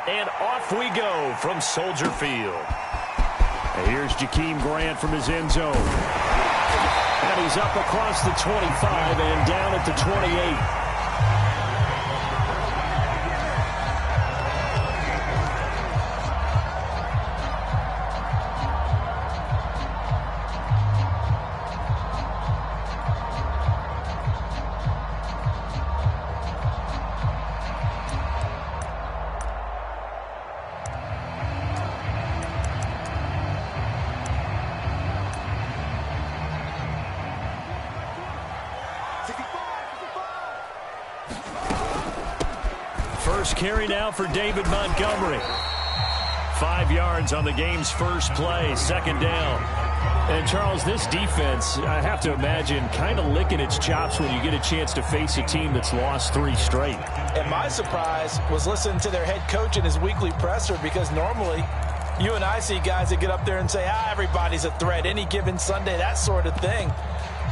and off we go from Soldier Field. And here's Jakeem Grant from his end zone. And he's up across the 25 and down at the 28. First carry now for David Montgomery. 5 yards on the game's first play, second down. And, Charles, this defense, I have to imagine, kind of licking its chops when you get a chance to face a team that's lost 3 straight. And my surprise was listening to their head coach in his weekly presser, because normally you and I see guys that get up there and say, everybody's a threat any given Sunday, that sort of thing.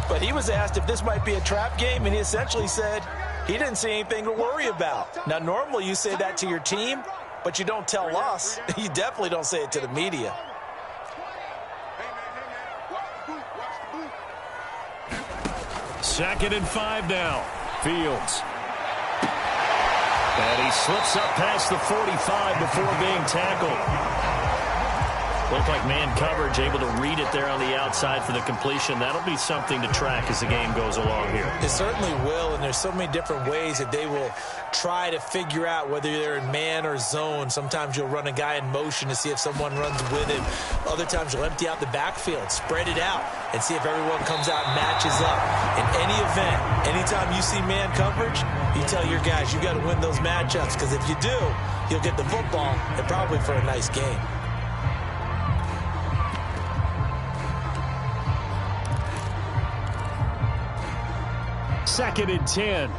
But he was asked if this might be a trap game, and he essentially said he didn't see anything to worry about. Now, normally you say that to your team, but you don't tell us. You definitely don't say it to the media. Second and 5 now. Fields. And he slips up past the 45 before being tackled. Looked like man coverage, able to read it there on the outside for the completion. That'll be something to track as the game goes along here. It certainly will, and there's so many different ways that they will try to figure out whether they're in man or zone. Sometimes you'll run a guy in motion to see if someone runs with him. Other times you'll empty out the backfield, spread it out, and see if everyone comes out and matches up. In any event, anytime you see man coverage, you tell your guys you got to win those matchups, because if you do, you'll get the football and probably for a nice game. Second and 10.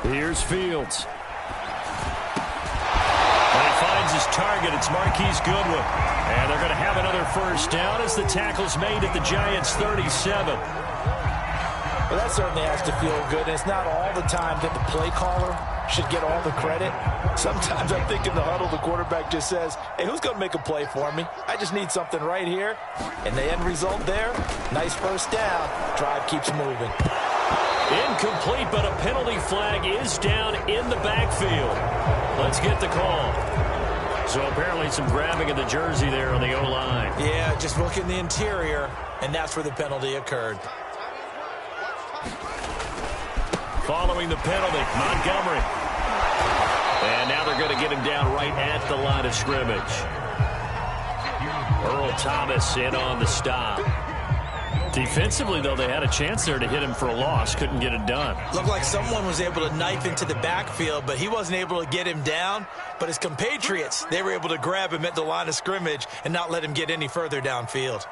Here's Fields. And he finds his target. It's Marquise Goodwin. And they're going to have another first down as the tackle's made at the Giants' 37. Well, that certainly has to feel good. And it's not all the time that the play caller should get all the credit. Sometimes I think in the huddle, the quarterback just says, hey, who's going to make a play for me? I just need something right here. And the end result there, nice first down. Drive keeps moving. Incomplete, but a penalty flag is down in the backfield. Let's get the call. So apparently some grabbing of the jersey there on the O-line. Yeah, just look in the interior, and that's where the penalty occurred. Following the penalty, Montgomery. And now they're going to get him down right at the line of scrimmage. Earl Thomas in on the stop. Defensively, though, they had a chance there to hit him for a loss. Couldn't get it done. Looked like someone was able to knife into the backfield, but he wasn't able to get him down. But his compatriots, they were able to grab him at the line of scrimmage and not let him get any further downfield.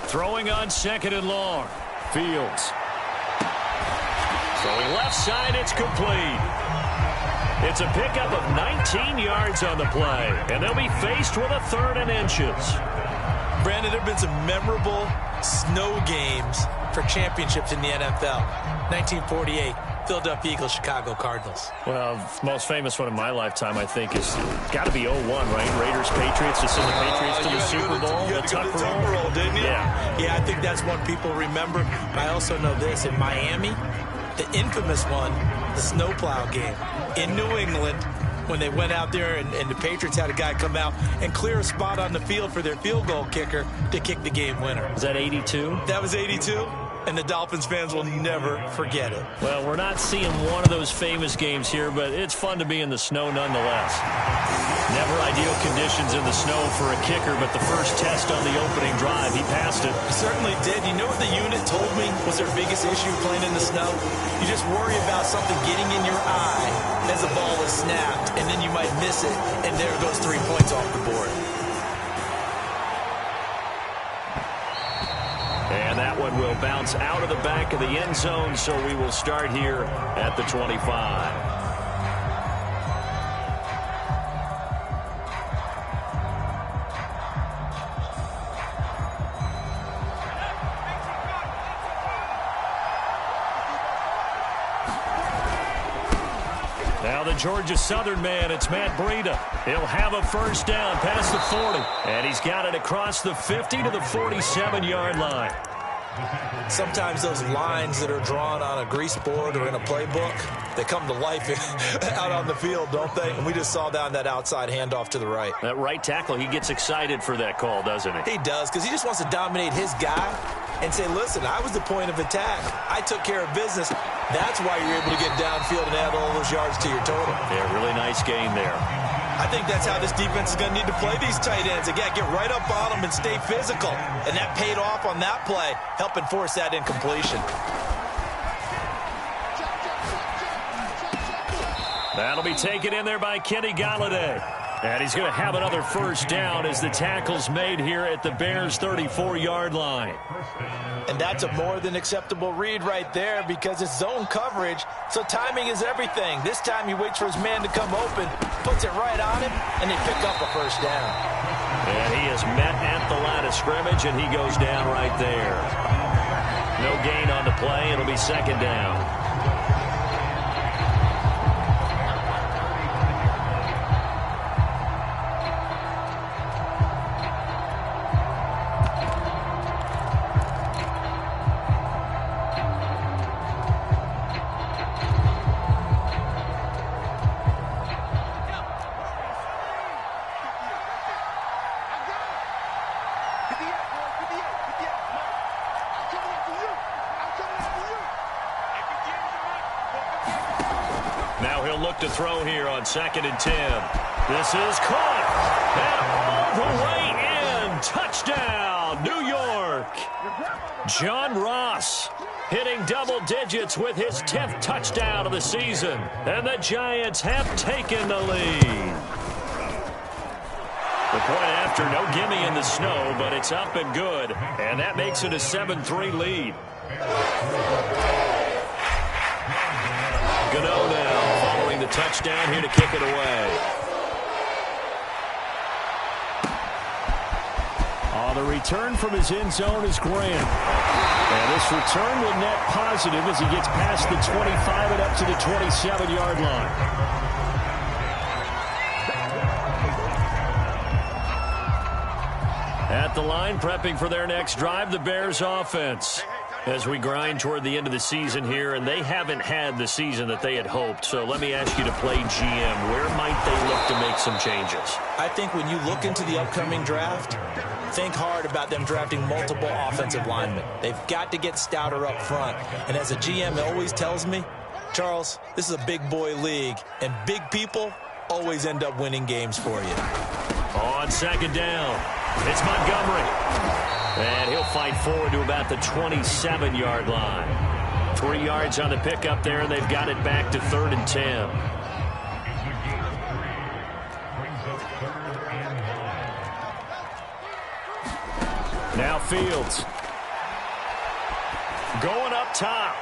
Throwing on second and long. Fields. Throwing left side, it's complete. It's a pickup of 19 yards on the play, and they'll be faced with a 3rd and inches. Brandon, there have been some memorable snow games for championships in the NFL. 1948, Philadelphia Eagles, Chicago Cardinals. Well, most famous one in my lifetime, I think, is got to be 01, right? Raiders, Patriots, to send the Patriots to the Super Bowl. You had to go to the Tucker Roll, didn't you? Yeah, I think that's one people remember. I also know this. In Miami, the infamous one, the snowplow game in New England, when they went out there and the Patriots had a guy come out and clear a spot on the field for their field goal kicker to kick the game winner. Was that 82? That was 82. And the Dolphins fans will never forget it. Well, we're not seeing one of those famous games here, but it's fun to be in the snow nonetheless. Never ideal conditions in the snow for a kicker, but the first test on the opening drive, he passed it. He certainly did. You know what the unit told me was their biggest issue playing in the snow? You just worry about something getting in your eye as the ball is snapped, and then you might miss it, and there goes 3 points off the board. And that one will bounce out of the back of the end zone, so we will start here at the 25. Georgia Southern man, it's Matt Breida. He'll have a first down past the 40. And he's got it across the 50 to the 47-yard line. Sometimes those lines that are drawn on a grease board or in a playbook, they come to life out on the field, don't they? And we just saw down that outside handoff to the right. That right tackle, he gets excited for that call, doesn't he? He does, because he just wants to dominate his guy and say, listen, I was the point of attack. I took care of business. That's why you're able to get downfield and add all those yards to your total. Yeah, really nice game there. I think that's how this defense is going to need to play these tight ends. Again, get right up on them and stay physical. And that paid off on that play, helping force that incompletion. That'll be taken in there by Kenny Golladay. And he's going to have another first down as the tackle's made here at the Bears' 34-yard line. And that's a more than acceptable read right there because it's zone coverage, so timing is everything. This time he waits for his man to come open, puts it right on him, and they pick up a first down. And he is met at the line of scrimmage, and he goes down right there. No gain on the play. It'll be second down. Now he'll look to throw here on 2nd and 10. This is caught. And all the way in. Touchdown, New York. John Ross hitting double digits with his 10th touchdown of the season. And the Giants have taken the lead. The point after, no gimme in the snow, but it's up and good. And that makes it a 7-3 lead. Gano now following the touchdown here to kick it away. The return from his end zone is Grant. And this return will net positive as he gets past the 25 and up to the 27-yard line. At the line, prepping for their next drive, the Bears offense. As we grind toward the end of the season here, and they haven't had the season that they had hoped. So let me ask you to play GM. Where might they look to make some changes? I think when you look into the upcoming draft, think hard about them drafting multiple offensive linemen. They've got to get stouter up front. And as a GM always tells me, Charles, this is a big boy league, and big people always end up winning games for you. On 2nd down, it's Montgomery. And he'll fight forward to about the 27-yard line. 3 yards on the pickup there, and they've got it back to 3rd and 10. Now Fields. Going up top.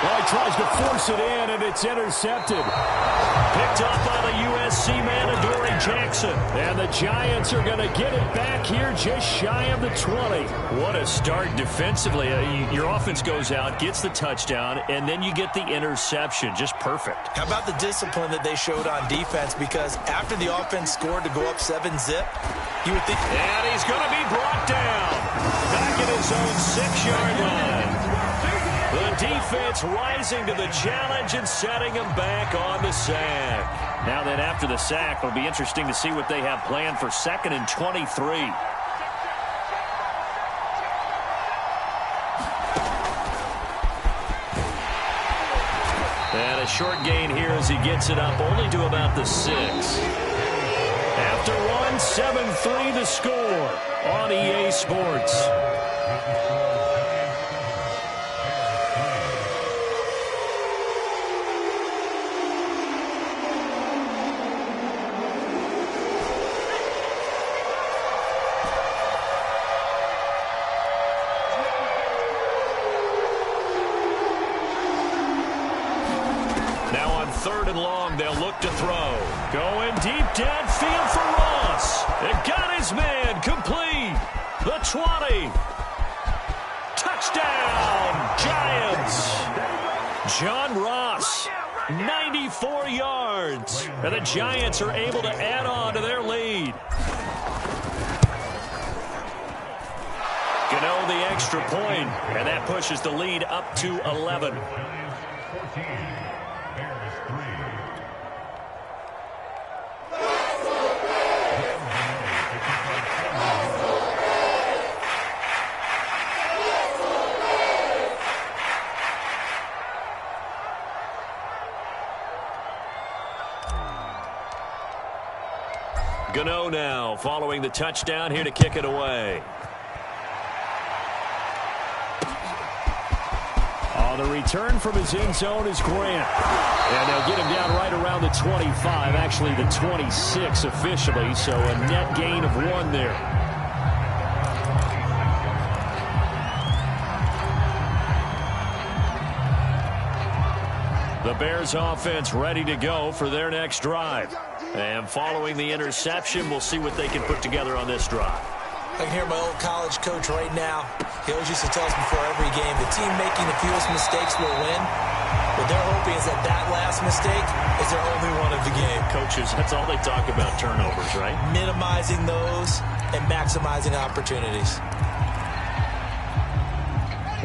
Well, he tries to force it in, and it's intercepted. Picked up by the USC man, Adoree Jackson. And the Giants are going to get it back here just shy of the 20. What a start defensively. Your offense goes out, gets the touchdown, and then you get the interception. Just perfect. How about the discipline that they showed on defense? Because after the offense scored to go up 7-zip, you would think... And he's going to be brought down. Back at his own 6-yard line. The defense rising to the challenge and setting him back on the sack. Now then, after the sack, it'll be interesting to see what they have planned for 2nd and 23. And a short gain here as he gets it up only to about the 6. After one, 7-3 the score on EA Sports. They'll look to throw. Going deep downfield for Ross. It got his man complete. The 20. Touchdown, Giants. John Ross, 90 24 yards. And the Giants are able to add on to their lead. Gano the extra point, and that pushes the lead up to 11. Gano now following the touchdown here to kick it away. On the return from his end zone is Grant. And they'll get him down right around the 25, actually the 26 officially, so a net gain of 1 there. The Bears offense ready to go for their next drive. And following the interception, we'll see what they can put together on this drive. I can hear my old college coach right now. He always used to tell us before every game, the team making the fewest mistakes will win. What they're hoping is that that last mistake is their only one of the game. Coaches, that's all they talk about, turnovers, right? Minimizing those and maximizing opportunities.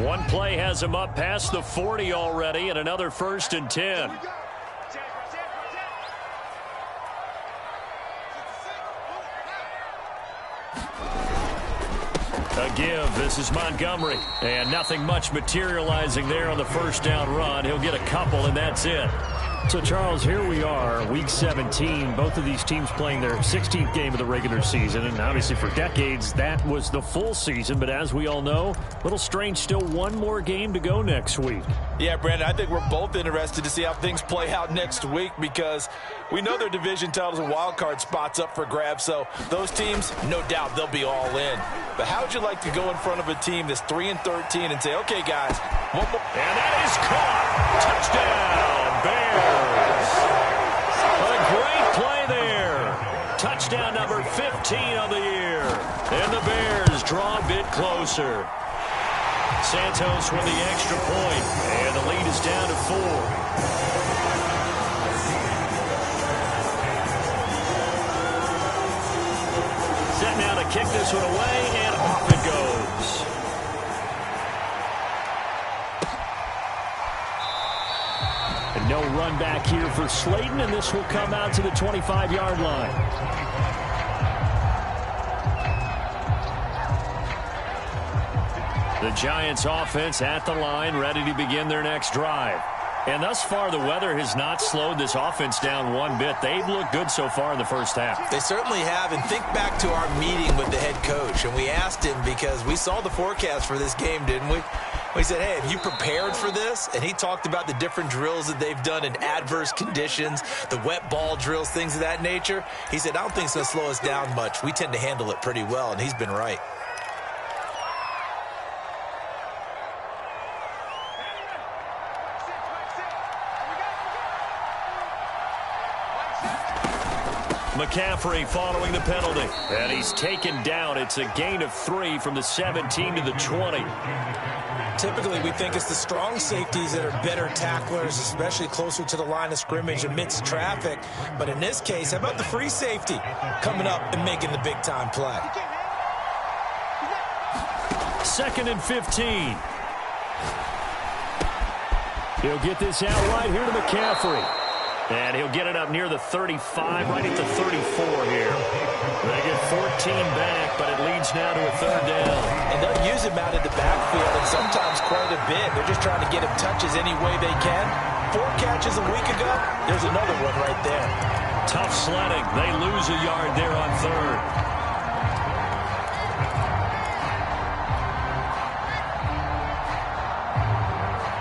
One play has him up past the 40 already, and another 1st and 10. A give. This is Montgomery. And nothing much materializing there on the first down run. He'll get a couple, and that's it. So, Charles, here we are, Week 17. Both of these teams playing their 16th game of the regular season. And obviously for decades, that was the full season. But as we all know, a little strange, still one more game to go next week. Yeah, Brandon, I think we're both interested to see how things play out next week because we know their division titles and wild card spots up for grabs. So those teams, no doubt, they'll be all in. But how would you like to go in front of a team that's 3-13 and say, okay, guys, one more. And that is caught. Touchdown, Bears. A great play there. Touchdown number 15 on the year. And the Bears draw a bit closer. Santos with the extra point, and the lead is down to 4. Set now to kick this one away, and off it goes. And no run back here for Slayton, and this will come out to the 25-yard line. The Giants offense at the line, ready to begin their next drive. And thus far, the weather has not slowed this offense down one bit. They've looked good so far in the first half. They certainly have. And think back to our meeting with the head coach. And we asked him because we saw the forecast for this game, didn't we? We said, hey, have you prepared for this? And he talked about the different drills that they've done in adverse conditions, the wet ball drills, things of that nature. He said, I don't think it's going to slow us down much. We tend to handle it pretty well, and he's been right. McCaffrey following the penalty. And he's taken down. It's a gain of 3 from the 17 to the 20. Typically, we think it's the strong safeties that are better tacklers, especially closer to the line of scrimmage amidst traffic. But in this case, how about the free safety coming up and making the big-time play? 2nd and 15. He'll get this out right here to McCaffrey. And he'll get it up near the 35, right at the 34 here. They get 14 back, but it leads now to a 3rd down. And they'll use him out of the backfield, and sometimes quite a bit. They're just trying to get him touches any way they can. 4 catches a week ago. There's another one right there. Tough sledding. They lose a yard there on 3rd.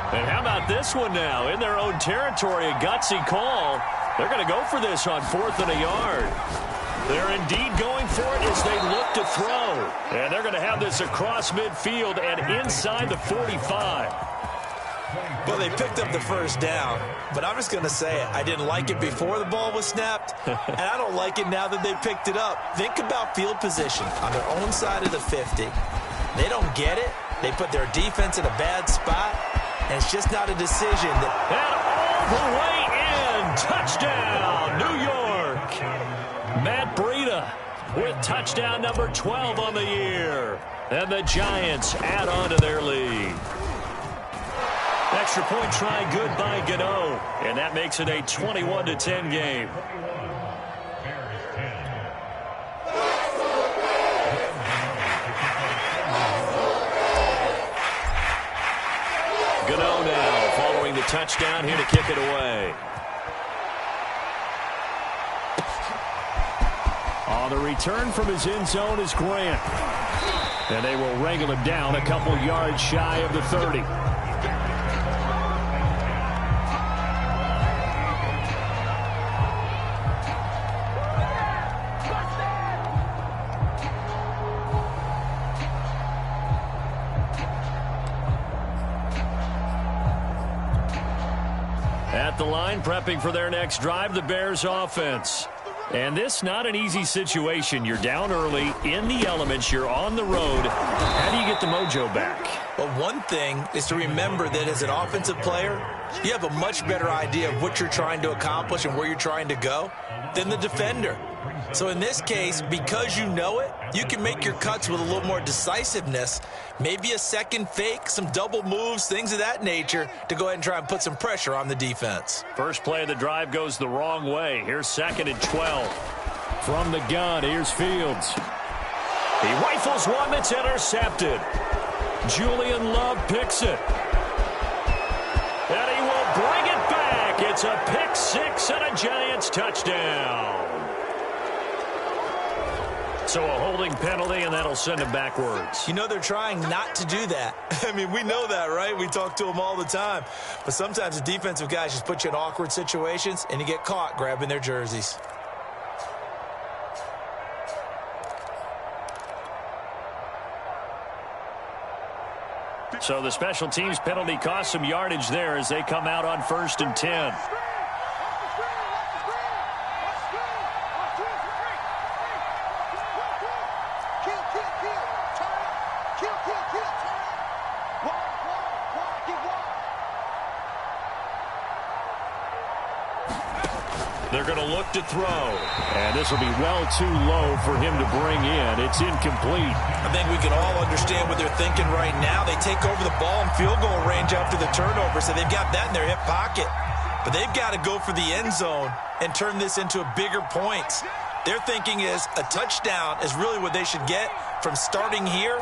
And how about this one now? In their own territory, a gutsy call. They're going to go for this on 4th and a yard. They're indeed going for it as they look to throw. And they're going to have this across midfield and inside the 45. Well, they picked up the 1st down, but I'm just going to say it. I didn't like it before the ball was snapped, and I don't like it now that they picked it up. Think about field position on their own side of the 50. They don't get it. They put their defense in a bad spot. And it's just not a decision. And all the way in. Touchdown, New York. Matt Breida with touchdown number 12 on the year. And the Giants add on to their lead. Extra point try good by Gano. And that makes it a 21-10 game. Gano now following the touchdown here to kick it away. On the return from his end zone is Grant. And they will wrangle him down a couple yards shy of the 30. At the line, prepping for their next drive, the Bears offense. And this not an easy situation. You're down early, in the elements, you're on the road. How do you get the mojo back? Well, one thing is to remember that as an offensive player, you have a much better idea of what you're trying to accomplish and where you're trying to go than the defender. So in this case, because you know it, you can make your cuts with a little more decisiveness, maybe a second fake, some double moves, things of that nature, to go ahead and try and put some pressure on the defense. First play of the drive goes the wrong way. Here's 2nd and 12. From the gun, here's Fields. He rifles one that's intercepted. Julian Love picks it. And he will bring it back. It's a pick six and a Giants touchdown. So a holding penalty, and that'll send him backwards. You know, they're trying not to do that. I mean, we know that, right? We talk to them all the time. But sometimes the defensive guys just put you in awkward situations, and you get caught grabbing their jerseys. So the special teams penalty cost some yardage there as they come out on 1st and 10. They're going to look to throw. And this will be well too low for him to bring in. It's incomplete. I think we can all understand what they're thinking right now. They take over the ball in field goal range after the turnover, so they've got that in their hip pocket. But they've got to go for the end zone and turn this into a bigger points. Their thinking is a touchdown is really what they should get from starting here.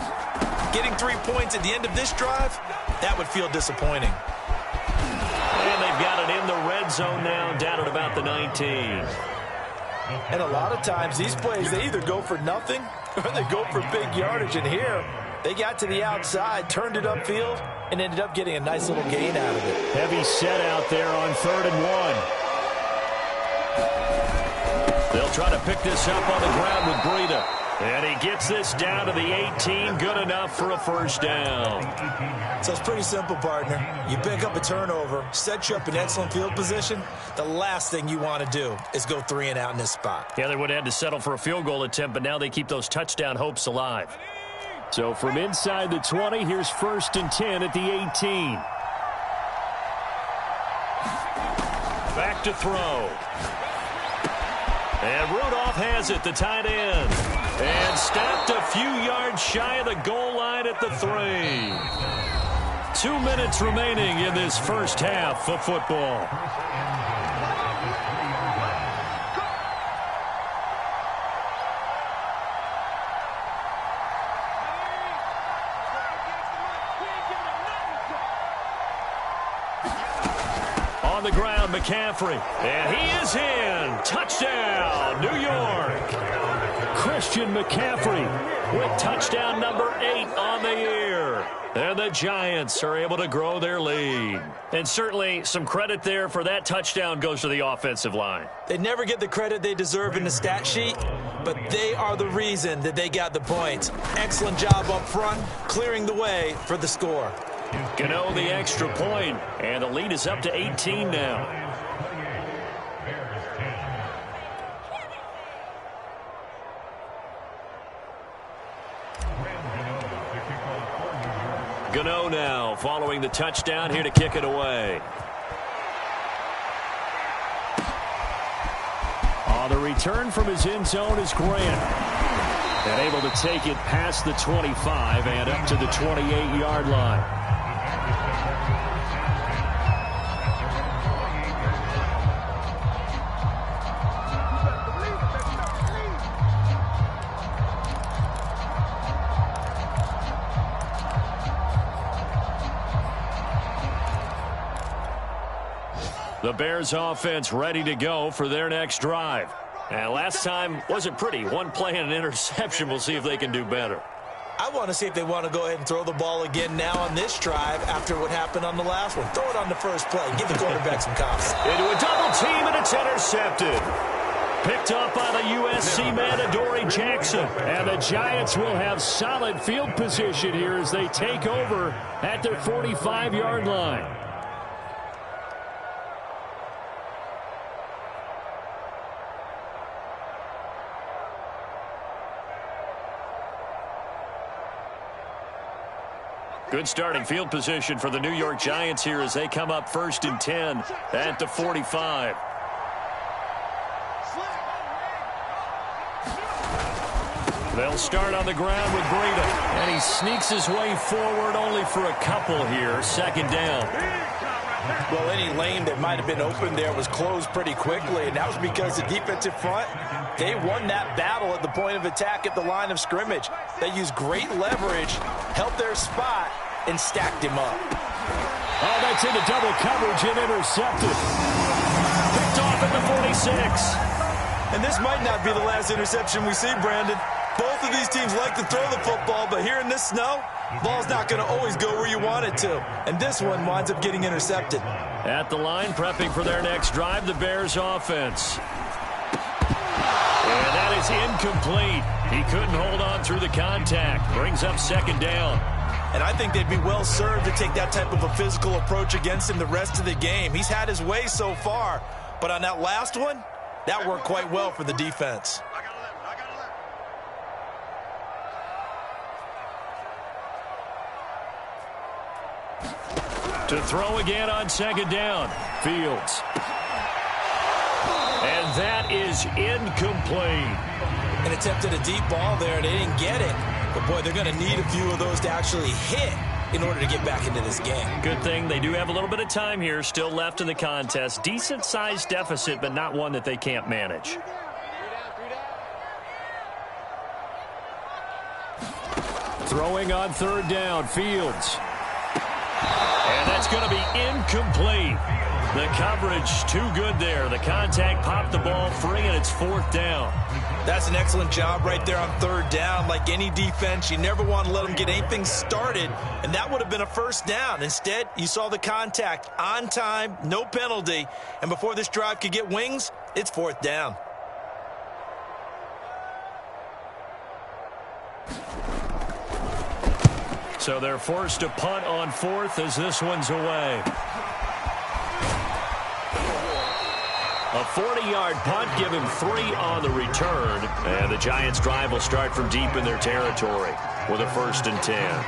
Getting 3 points at the end of this drive, that would feel disappointing. And they've got it in the red zone now, down at about the 19. And a lot of times, these plays, they either go for nothing or they go for big yardage. And here, they got to the outside, turned it upfield, and ended up getting a nice little gain out of it. Heavy set out there on 3rd and 1. They'll try to pick this up on the ground with Breida. And he gets this down to the 18, good enough for a first down. So it's pretty simple, partner. You pick up a turnover, set you up in excellent field position. The last thing you want to do is go 3 and out in this spot. Yeah, they would have had to settle for a field goal attempt, but now they keep those touchdown hopes alive. So from inside the 20, here's 1st and 10 at the 18. Back to throw. And Rudolph has it, the tight end. And stopped a few yards shy of the goal line at the 3. 2 minutes remaining in this first half of football. On the ground, McCaffrey. And he is in. Touchdown, New York. Christian McCaffrey with touchdown number 8 on the year. And the Giants are able to grow their lead. And certainly some credit there for that touchdown goes to the offensive line. They never get the credit they deserve in the stat sheet, but they are the reason that they got the points. Excellent job up front, clearing the way for the score. Gano the extra point, and the lead is up to 18 now. Gano now following the touchdown here to kick it away. return from his end zone is Grant. And able to take it past the 25 and up to the 28-yard line. The Bears offense ready to go for their next drive. And last time wasn't pretty. One play and an interception. We'll see if they can do better. I want to see if they want to go ahead and throw the ball again now on this drive after what happened on the last one. Throw it on the first play. Give the quarterback some confidence. Into a double team, and it's intercepted. Picked up by the USC man, Adoree Jackson. And the Giants will have solid field position here as they take over at their 45-yard line. Good starting field position for the New York Giants here as they come up 1st and 10 at the 45. They'll start on the ground with Breida. And he sneaks his way forward only for a couple here. 2nd down. Well, any lane that might have been open there was closed pretty quickly, and that was because the defensive front, they won that battle at the point of attack at the line of scrimmage. They used great leverage, held their spot, and stacked him up. Oh, that's into double coverage and intercepted. Picked off at the 46. And this might not be the last interception we see, Brandon. Both of these teams like to throw the football, but here in this snow, ball's not going to always go where you want it to. And this one winds up getting intercepted. At the line, prepping for their next drive, the Bears offense. And that is incomplete. He couldn't hold on through the contact. Brings up 2nd down. And I think they'd be well served to take that type of a physical approach against him the rest of the game. He's had his way so far, but on that last one, that worked quite well for the defense. To throw again on 2nd down. Fields. And that is incomplete. And attempted a deep ball there, and they didn't get it. But, boy, they're going to need a few of those to actually hit in order to get back into this game. Good thing they do have a little bit of time here still left in the contest. Decent-sized deficit, but not one that they can't manage. Throwing on 3rd down. Fields. And that's going to be incomplete. The coverage too good there. The contact popped the ball free, and it's 4th down. That's an excellent job right there on 3rd down. Like any defense, you never want to let them get anything started, and that would have been a 1st down. Instead, you saw the contact on time, no penalty, and before this drive could get wings, it's 4th down. So they're forced to punt on 4th as this one's away. A 40-yard punt, give him 3 on the return. And the Giants' drive will start from deep in their territory with a 1st and 10.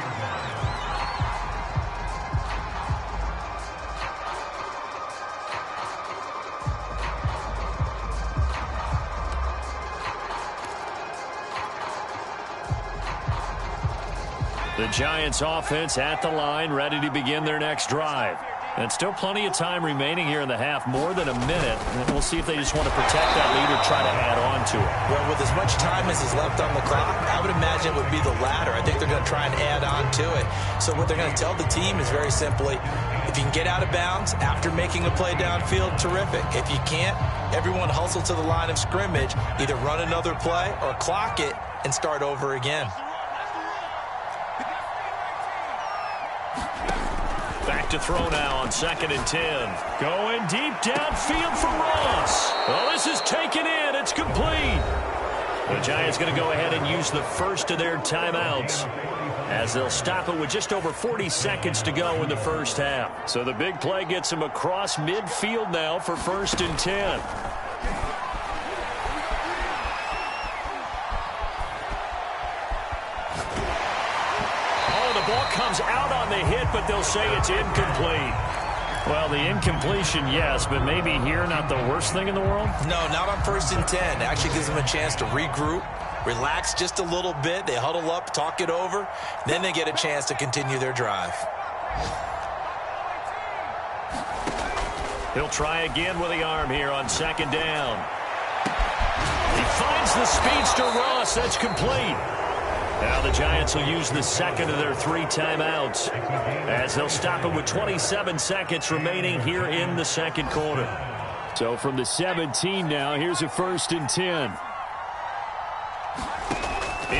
The Giants offense at the line, ready to begin their next drive. And still plenty of time remaining here in the half, more than a minute. And we'll see if they just want to protect that lead or try to add on to it. Well, with as much time as is left on the clock, I would imagine it would be the latter. I think they're going to try and add on to it. So what they're going to tell the team is very simply, if you can get out of bounds after making a play downfield, terrific. If you can't, everyone hustle to the line of scrimmage, either run another play or clock it and start over again. Back to throw now on 2nd and 10. Going deep downfield for Ross. Well, this is taken in. It's complete. The Giants going to go ahead and use the first of their timeouts as they'll stop it with just over 40 seconds to go in the first half. So the big play gets them across midfield now for 1st and 10. Ball comes out on the hit, but they'll say it's incomplete. Well, the incompletion, yes, but maybe here not the worst thing in the world? No, not on 1st and 10. It actually gives them a chance to regroup, relax just a little bit. They huddle up, talk it over. Then they get a chance to continue their drive. He'll try again with the arm here on 2nd down. He finds the speedster Ross. That's complete. Now the Giants will use the second of their 3 timeouts as they'll stop it with 27 seconds remaining here in the 2nd quarter. So from the 17 now, here's a 1st and 10.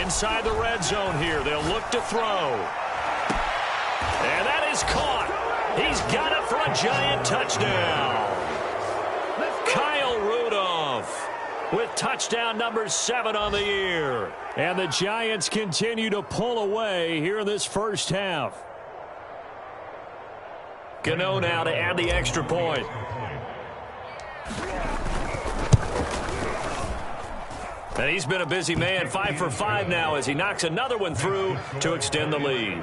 Inside the red zone here, they'll look to throw. And that is caught. He's got it for a Giant touchdown. Kyle Rudolph with touchdown number 7 on the year. And the Giants continue to pull away here in this first half. Gano now to add the extra point. And he's been a busy man, 5 for 5 now as he knocks another one through to extend the lead.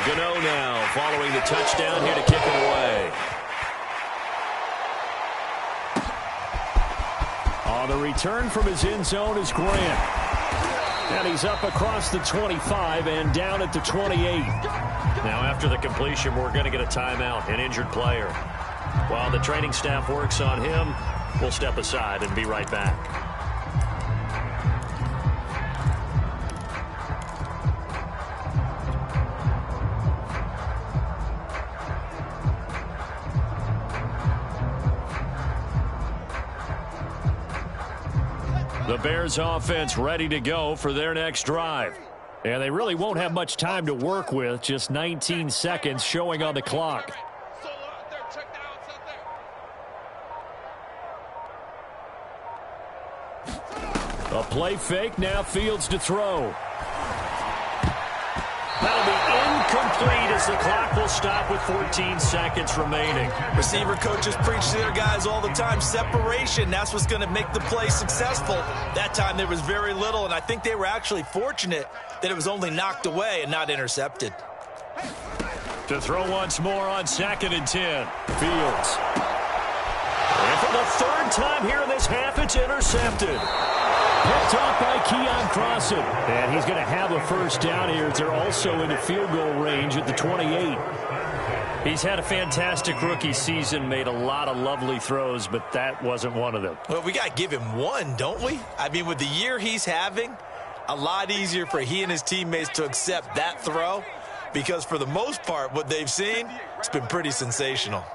Gano now following the touchdown here to kick it away. On the return from his end zone is Grant. And he's up across the 25 and down at the 28. Now after the completion, we're going to get a timeout, an injured player. While the training staff works on him, we'll step aside and be right back. The Bears offense ready to go for their next drive. And they really won't have much time to work with, just 19 seconds showing on the clock. A play fake, now Fields to throw. That'll be incomplete as the clock will stop with 14 seconds remaining. Receiver coaches preach to their guys all the time. Separation, that's what's going to make the play successful. That time there was very little, and I think they were actually fortunate that it was only knocked away and not intercepted. To throw once more on 2nd and 10. Fields. And for the 3rd time here in this half, it's intercepted. Picked off by Keon Crossan. And he's going to have a first down here as they're also in the field goal range at the 28. He's had a fantastic rookie season, made a lot of lovely throws, but that wasn't one of them. Well, we got to give him one, don't we? I mean, with the year he's having, a lot easier for he and his teammates to accept that throw because for the most part, what they've seen, it's been pretty sensational.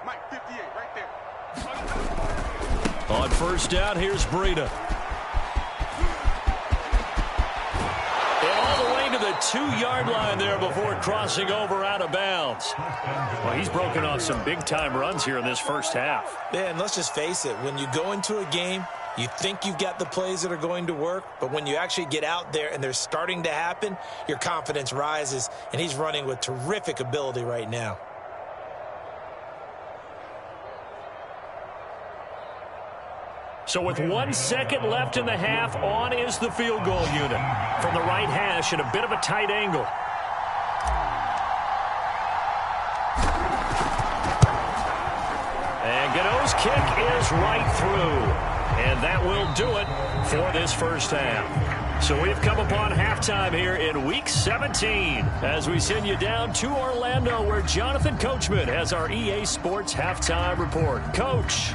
On first down, here's Breida. All the way to the 2-yard line there before crossing over out of bounds. Well, he's broken off some big-time runs here in this first half. Yeah, and let's just face it. When you go into a game, you think you've got the plays that are going to work, but when you actually get out there and they're starting to happen, your confidence rises, and he's running with terrific ability right now. So with 1 second left in the half, on is the field goal unit. From the right hash at a bit of a tight angle. And Gano's kick is right through. And that will do it for this first half. So we've come upon halftime here in Week 17 as we send you down to Orlando where Jonathan Coachman has our EA Sports Halftime Report. Coach.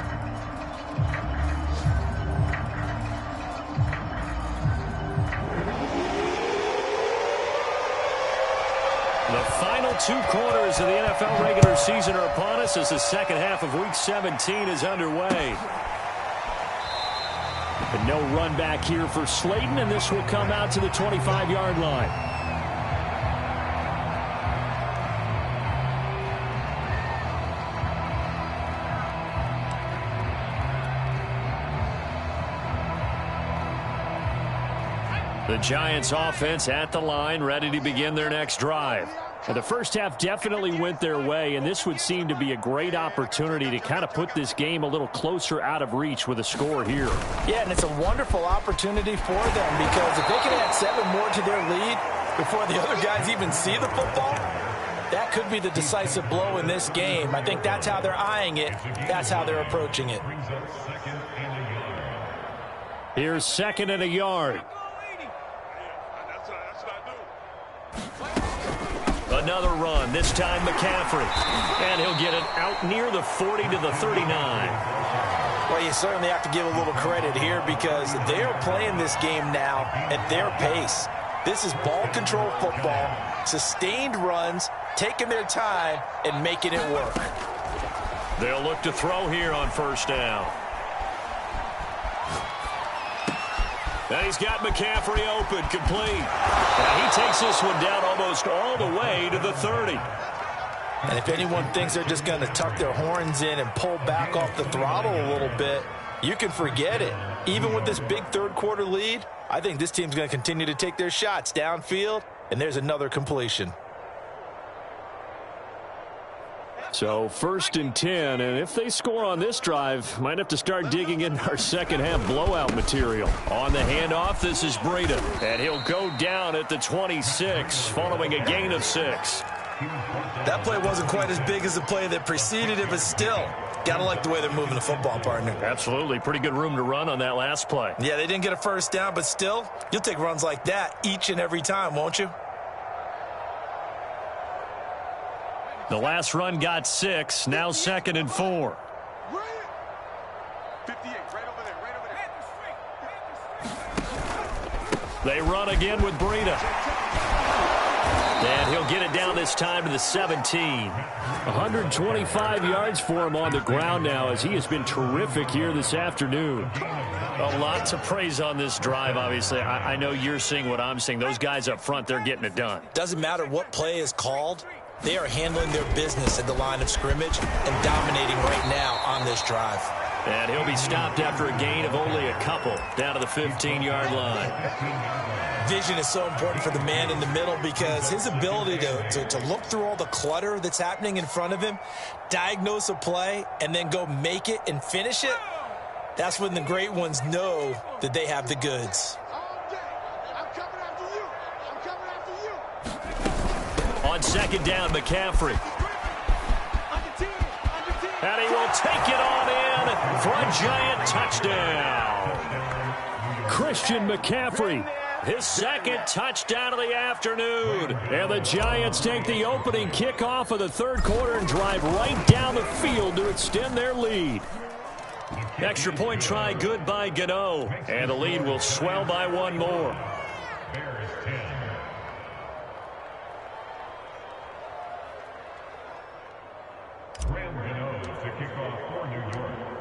The final 2 quarters of the NFL regular season are upon us as the second half of Week 17 is underway. And no run back here for Slayton, and this will come out to the 25-yard line. The Giants offense at the line, ready to begin their next drive. The first half definitely went their way, and this would seem to be a great opportunity to kind of put this game a little closer out of reach with a score here. Yeah, and it's a wonderful opportunity for them because if they can add 7 more to their lead before the other guys even see the football, that could be the decisive blow in this game. I think that's how they're eyeing it. That's how they're approaching it. Here's 2nd and a yard. Another run, this time McCaffrey. And he'll get it out near the 40 to the 39. Well, you certainly have to give a little credit here because they're playing this game now at their pace. This is ball control football, sustained runs, taking their time and making it work. They'll look to throw here on 1st down. And he's got McCaffrey open, complete. And he takes this one down almost all the way to the 30. And if anyone thinks they're just going to tuck their horns in and pull back off the throttle a little bit, you can forget it. Even with this big 3rd quarter lead, I think this team's going to continue to take their shots downfield, and there's another completion. So 1st and 10, and if they score on this drive, might have to start digging in our second half blowout material. On the handoff, this is Breida, and he'll go down at the 26 following a gain of 6. That play wasn't quite as big as the play that preceded it, but still, gotta like the way they're moving the football, partner. Absolutely. Pretty good room to run on that last play. Yeah, they didn't get a 1st down, but still, you'll take runs like that each and every time, won't you? The last run got 6, now 2nd and 4. 58, right over there. They run again with Breida. And he'll get it down this time to the 17. 125 yards for him on the ground now as he has been terrific here this afternoon. A lot to praise on this drive, obviously. I know you're seeing what I'm seeing. Those guys up front, they're getting it done. Doesn't matter what play is called. They are handling their business at the line of scrimmage and dominating right now on this drive. And he'll be stopped after a gain of only a couple down to the 15-yard line. Vision is so important for the man in the middle because his ability to look through all the clutter that's happening in front of him, diagnose a play, and then go make it and finish it, that's when the great ones know that they have the goods. On 2nd down, McCaffrey. And he will take it on in for a giant touchdown. Christian McCaffrey, his 2nd touchdown of the afternoon. And the Giants take the opening kickoff of the 3rd quarter and drive right down the field to extend their lead. Extra point try good by Gano. And the lead will swell by 1 more.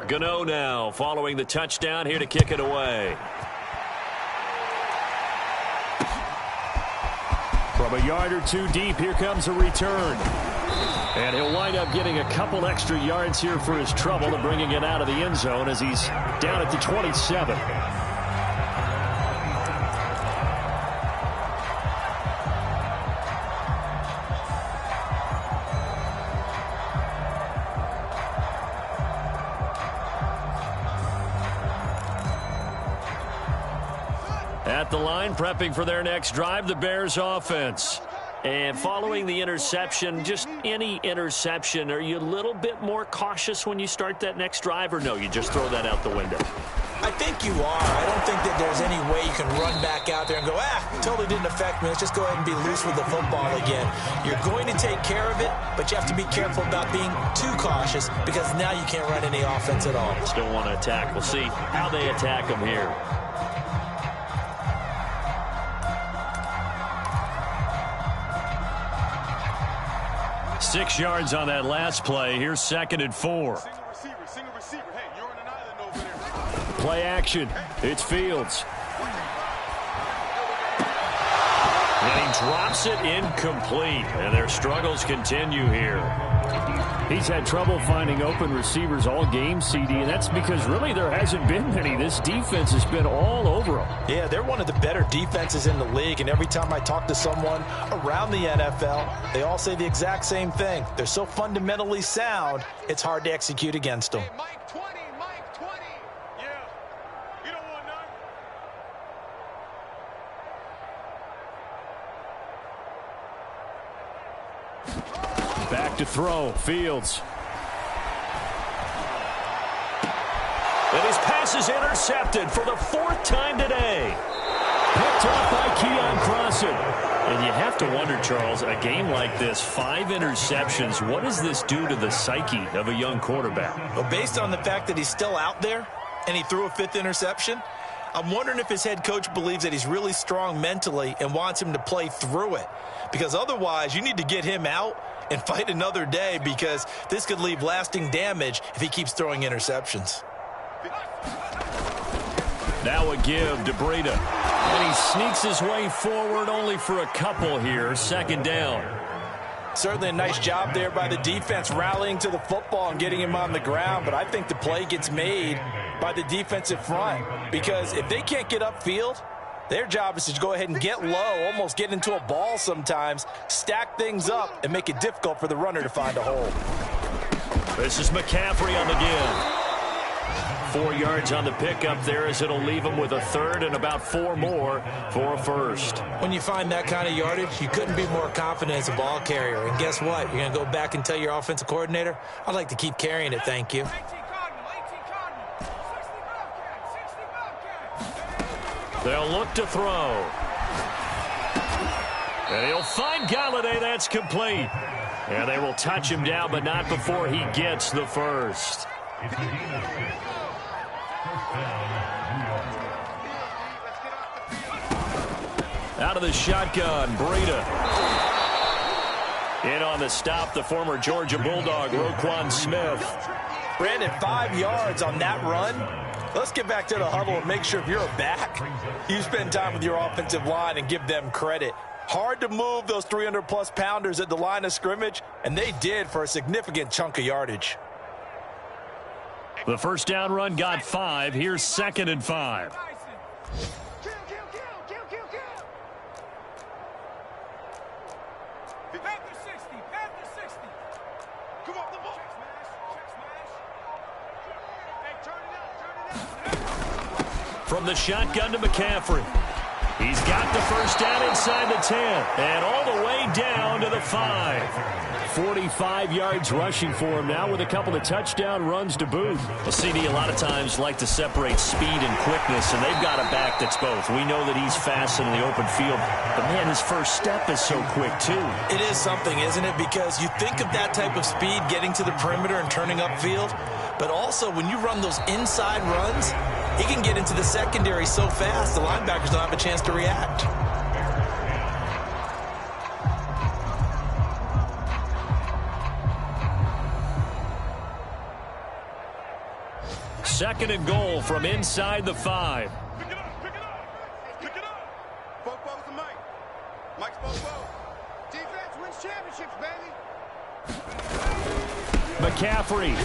Gano now following the touchdown here to kick it away. From a yard or 2 deep, here comes a return. And he'll wind up getting a couple extra yards here for his trouble and bringing it out of the end zone as he's down at the 27. At the line, prepping for their next drive, the Bears offense. And following the interception, just any interception, are you a little bit more cautious when you start that next drive, or no, you just throw that out the window? I think you are. I don't think that there's any way you can run back out there and go, totally didn't affect me. Let's just go ahead and be loose with the football again. You're going to take care of it, but you have to be careful about being too cautious because now you can't run any offense at all. Still want to attack. We'll see how they attack them here. Six yards on that last play. Here's 2nd and 4. Single receiver. Hey, you're on an island over there. Play action. It's Fields. And he drops it incomplete. And their struggles continue here. He's had trouble finding open receivers all game, CD, and that's because really there hasn't been many. This defense has been all over him. Yeah, they're one of the better defenses in the league, and every time I talk to someone around the NFL, they all say the exact same thing. They're so fundamentally sound, it's hard to execute against them. Hey, Mike 20, Mike 20. Yeah, you don't want none. Back to throw, Fields. And his pass is intercepted for the 4th time today. Picked off by Keon Crossen. And you have to wonder, Charles, a game like this, 5 interceptions, what does this do to the psyche of a young quarterback? Well, based on the fact that he's still out there and he threw a 5th interception, I'm wondering if his head coach believes that he's really strong mentally and wants him to play through it. Because otherwise, you need to get him out and fight another day, because this could leave lasting damage if he keeps throwing interceptions. Now a give to Breida. And he sneaks his way forward only for a couple here. 2nd down. Certainly a nice job there by the defense rallying to the football and getting him on the ground, but I think the play gets made by the defensive front, because if they can't get upfield, their job is to go ahead and get low, almost get into a ball sometimes, stack things up, and make it difficult for the runner to find a hole. This is McCaffrey on the give. 4 yards on the pickup there, as it'll leave him with a 3rd and about 4 more for a 1st. When you find that kind of yardage, you couldn't be more confident as a ball carrier. And guess what? You're going to go back and tell your offensive coordinator, I'd like to keep carrying it, thank you. They'll look to throw. And he'll find Galladay. That's complete. And they will touch him down, but not before he gets the 1st. Out of the shotgun, Breida. In on the stop, the former Georgia Bulldog, Roquan Smith. Brandon, 5 yards on that run. Let's get back to the huddle and make sure if you're a back, you spend time with your offensive line and give them credit. Hard to move those 300-plus pounders at the line of scrimmage, and they did for a significant chunk of yardage. The 1st down run got 5. Here's 2nd and 5. From the shotgun to McCaffrey. He's got the 1st down inside the 10. And all the way down to the 5. 45 yards rushing for him now with a couple of touchdown runs to boot. Well, CD, a lot of times like to separate speed and quickness, and they've got a back that's both. We know that he's fast in the open field, but, man, his first step is so quick, too. It is something, isn't it? Because you think of that type of speed getting to the perimeter and turning upfield, but also when you run those inside runs, he can get into the secondary so fast the linebackers don't have a chance to react. Second and goal from inside the 5. Pick it up, pick it up, pick it up. Bobo's the Mike. Mike's Bobo. Defense wins championships, baby. McCaffrey.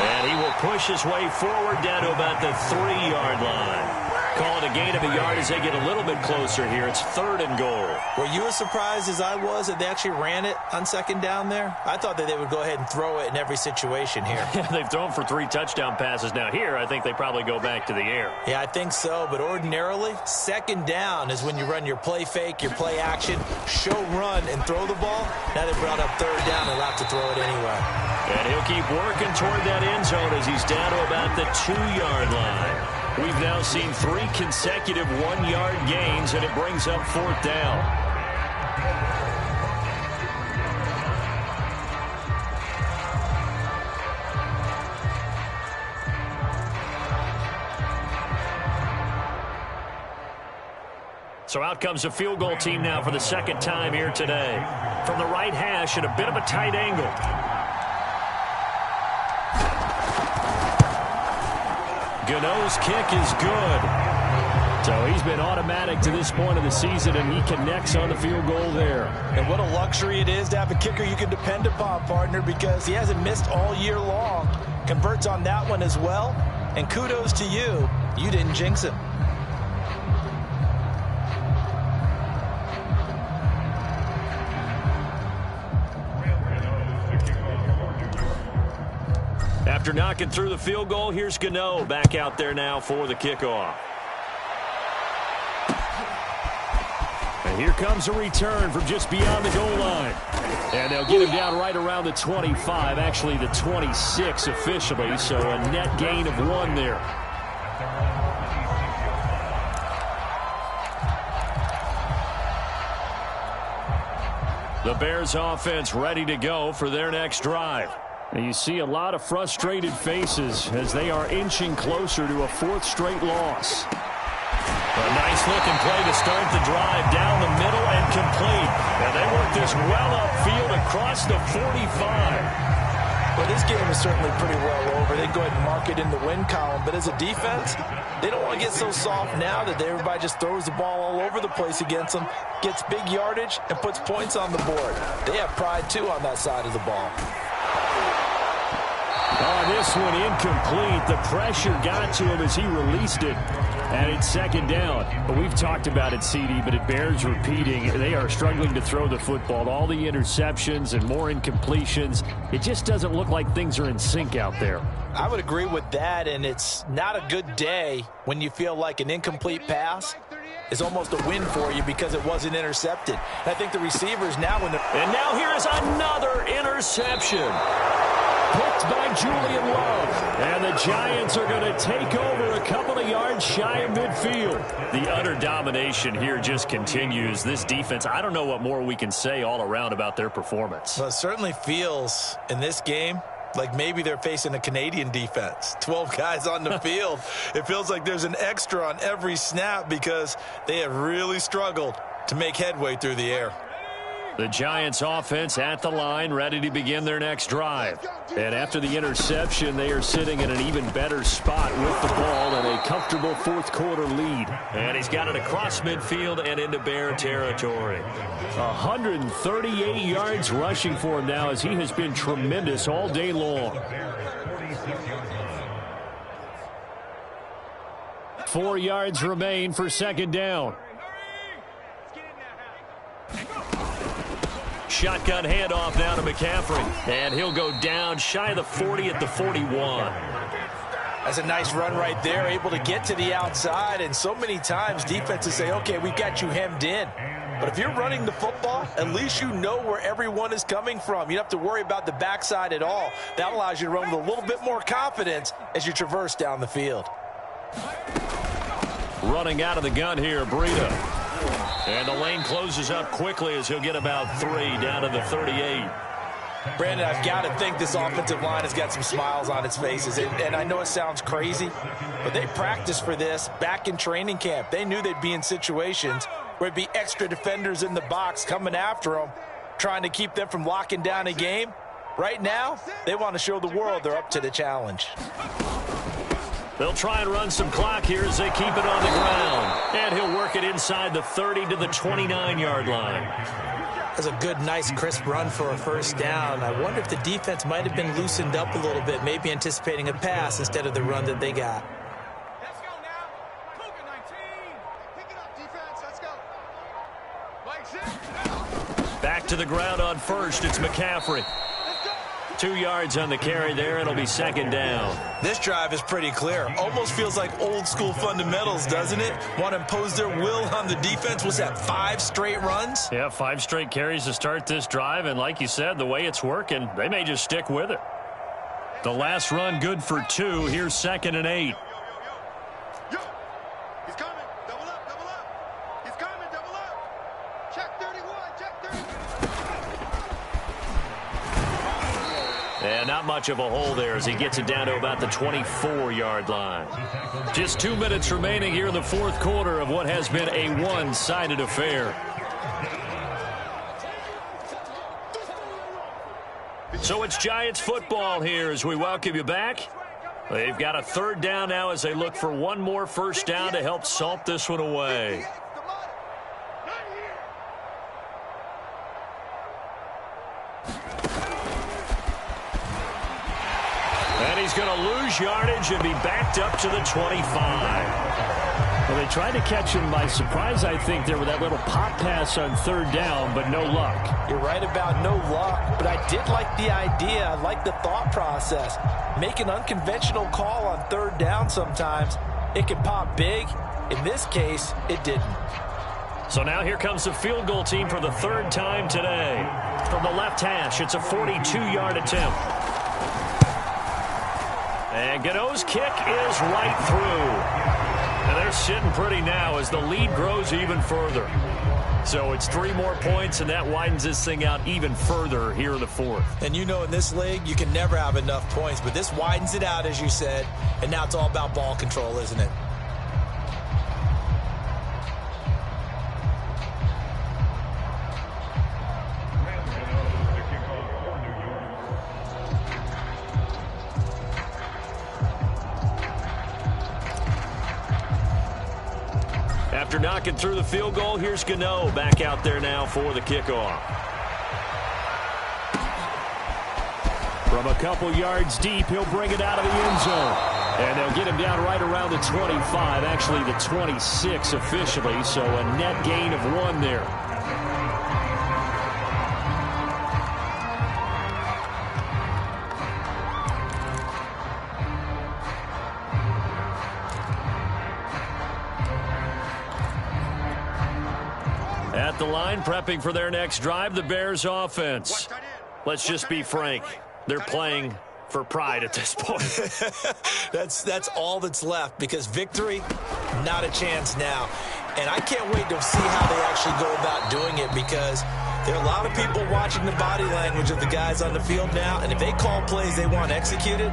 And he will push his way forward down to about the 3-yard line. Call it a gain of a yard as they get a little bit closer here. It's 3rd and goal. Were you as surprised as I was that they actually ran it on 2nd down there? I thought that they would go ahead and throw it in every situation here. They've thrown for 3 touchdown passes. Now here, I think they probably go back to the air. Yeah, I think so, but ordinarily, 2nd down is when you run your play fake, your play action, show run, and throw the ball. Now they brought up 3rd down and allowed to throw it anyway. And he'll keep working toward that end zone as he's down to about the 2-yard line. We've now seen 3 consecutive 1-yard gains, and it brings up 4th down. So out comes a field goal team now for the 2nd time here today. From the right hash at a bit of a tight angle. Gano's kick is good. So he's been automatic to this point of the season, and he connects on the field goal there. And what a luxury it is to have a kicker you can depend upon, partner, because he hasn't missed all year long. Converts on that one as well. And kudos to you. You didn't jinx him. After knocking through the field goal, here's Gano back out there now for the kickoff. And here comes a return from just beyond the goal line. And they'll get him down right around the 25, actually the 26 officially, so a net gain of 1 there. The Bears offense ready to go for their next drive. And you see a lot of frustrated faces as they are inching closer to a 4th straight loss. A nice-looking play to start the drive down the middle and complete. And they work this well upfield across the 45. Well, this game is certainly pretty well over. They go ahead and mark it in the win column. But as a defense, they don't want to get so soft now that everybody just throws the ball all over the place against them, gets big yardage, and puts points on the board. They have pride, too, on that side of the ball. Oh, this one incomplete. The pressure got to him as he released it. And it's 2nd down. But we've talked about it, CD, but it bears repeating. They are struggling to throw the football. All the interceptions and more incompletions. It just doesn't look like things are in sync out there. I would agree with that, and it's not a good day when you feel like an incomplete pass is almost a win for you because it wasn't intercepted. And I think the receivers now when they're... And now here is another interception. Picked by Julian Love. And the Giants are going to take over a couple of yards shy of midfield. The utter domination here just continues. This defense, I don't know what more we can say all around about their performance. Well, it certainly feels in this game like maybe they're facing a Canadian defense. 12 guys on the field. It feels like there's an extra on every snap because they have really struggled to make headway through the air. The Giants offense at the line, ready to begin their next drive. And after the interception, they are sitting in an even better spot with the ball and a comfortable 4th quarter lead. And he's got it across midfield and into Bear territory. 138 yards rushing for him now as he has been tremendous all day long. 4 yards remain for 2nd down. Shotgun handoff now to McCaffrey. And he'll go down shy of the 40 at the 41. That's a nice run right there, able to get to the outside. And so many times defenses say, okay, we've got you hemmed in. But if you're running the football, at least you know where everyone is coming from. You don't have to worry about the backside at all. That allows you to run with a little bit more confidence as you traverse down the field. Running out of the gun here, Breida. And the lane closes up quickly as he'll get about 3 down to the 38. Brandon, I've got to think this offensive line has got some smiles on its faces. And I know it sounds crazy, but they practiced for this back in training camp. They knew they'd be in situations where it'd be extra defenders in the box coming after them, trying to keep them from locking down a game. Right now, they want to show the world they're up to the challenge. They'll try and run some clock here as they keep it on the ground. And he'll work it inside the 30 to the 29-yard line. That's a good, nice, crisp run for a 1st down. I wonder if the defense might have been loosened up a little bit, maybe anticipating a pass instead of the run that they got. Let's go now. Cougar 19. Pick it up, defense. Let's go. Mike, sit. Back to the ground on 1st. It's McCaffrey. 2 yards on the carry there. It'll be 2nd down. This drive is pretty clear. Almost feels like old school fundamentals, doesn't it? Want to impose their will on the defense. Was that 5 straight runs? Yeah, 5 straight carries to start this drive. And like you said, the way it's working, they may just stick with it. The last run good for 2. Here's 2nd and 8. Yo, he's coming. Double up, double up. He's coming, double up. Check 31, check 31. And not much of a hole there as he gets it down to about the 24-yard line. Just 2 minutes remaining here in the 4th quarter of what has been a one-sided affair. So it's Giants football here as we welcome you back. They've got a third down now as they look for one more first down to help salt this one away. And he's going to lose yardage and be backed up to the 25. Well, they tried to catch him by surprise, I think, there with that little pop pass on third down, but no luck. You're right about no luck, but I did like the idea. I like the thought process. Make an unconventional call on third down sometimes. It can pop big. In this case, it didn't. So now here comes the field goal team for the third time today. From the left hash, it's a 42-yard attempt. And Gano's kick is right through. And they're sitting pretty now as the lead grows even further. So it's 3 more points, and that widens this thing out even further here in the fourth. And you know in this league, you can never have enough points, but this widens it out, as you said, and now it's all about ball control, isn't it? After knocking through the field goal, here's Gano back out there now for the kickoff. From a couple yards deep, he'll bring it out of the end zone. And they'll get him down right around the 25, actually the 26 officially, so a net gain of 1 there. At the line, prepping for their next drive, the Bears offense. Let's just be frank. They're playing for pride at this point. That's all that's left, because victory, not a chance now. And I can't wait to see how they actually go about doing it, because there are a lot of people watching the body language of the guys on the field now, and if they call plays they want executed,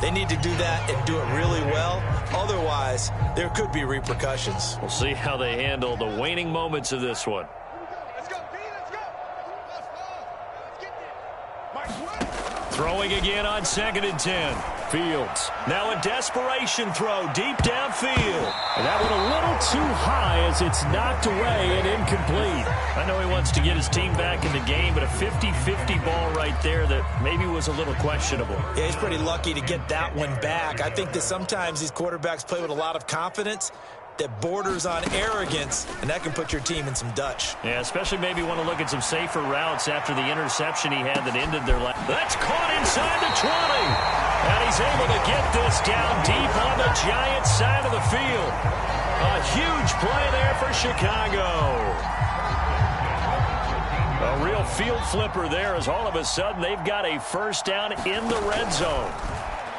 they need to do that and do it really well. Otherwise, there could be repercussions. We'll see how they handle the waning moments of this one. Let's go, D, let's go. Let's get this. Throwing again on 2nd and 10. Fields. Now a desperation throw deep downfield. And that one a little too high as it's knocked away and incomplete. I know he wants to get his team back in the game, but a 50-50 ball right there that maybe was a little questionable. Yeah, he's pretty lucky to get that one back. I think that sometimes these quarterbacks play with a lot of confidence that borders on arrogance, and that can put your team in some Dutch. Yeah, especially maybe want to look at some safer routes after the interception he had that ended their life. That's caught inside the 20. And he's able to get this down deep on the Giants side of the field. A huge play there for Chicago. A real field flipper there as all of a sudden they've got a first down in the red zone.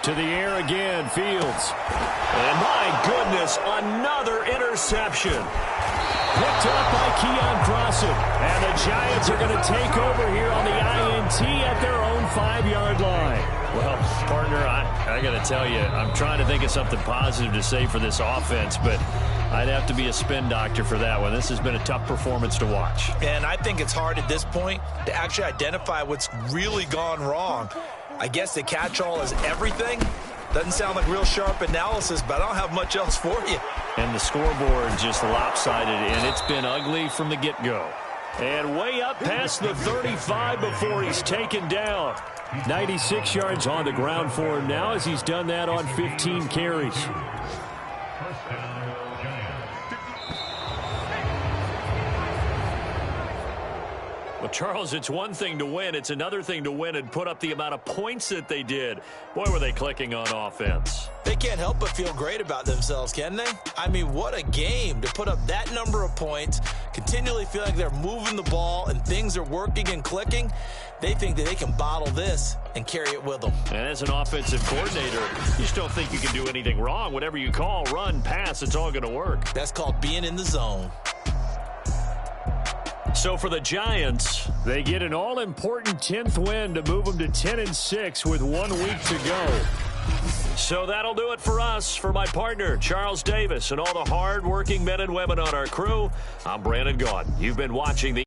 To the air again, Fields. And my goodness, another interception. Picked up by Keon Crossen. And the Giants are going to take over here on the INT at their own 5-yard line. Well, partner, I got to tell you, I'm trying to think of something positive to say for this offense, but I'd have to be a spin doctor for that one. This has been a tough performance to watch. And I think it's hard at this point to actually identify what's really gone wrong. I guess the catch-all is everything. Doesn't sound like real sharp analysis, but I don't have much else for you. And the scoreboard just lopsided, and it's been ugly from the get-go. And way up past the 35 before he's taken down. 96 yards on the ground for him now as he's done that on 15 carries. Well, Charles, it's one thing to win. It's another thing to win and put up the amount of points that they did. Boy, were they clicking on offense. They can't help but feel great about themselves, can they? I mean, what a game to put up that number of points, continually feel like they're moving the ball and things are working and clicking. They think that they can bottle this and carry it with them. And as an offensive coordinator, you just don't think you can do anything wrong. Whatever you call, run, pass, it's all going to work. That's called being in the zone. So for the Giants, they get an all-important 10th win to move them to 10-6 with 1 week to go. So that'll do it for us. For my partner, Charles Davis, and all the hard-working men and women on our crew, I'm Brandon Gaudin. You've been watching the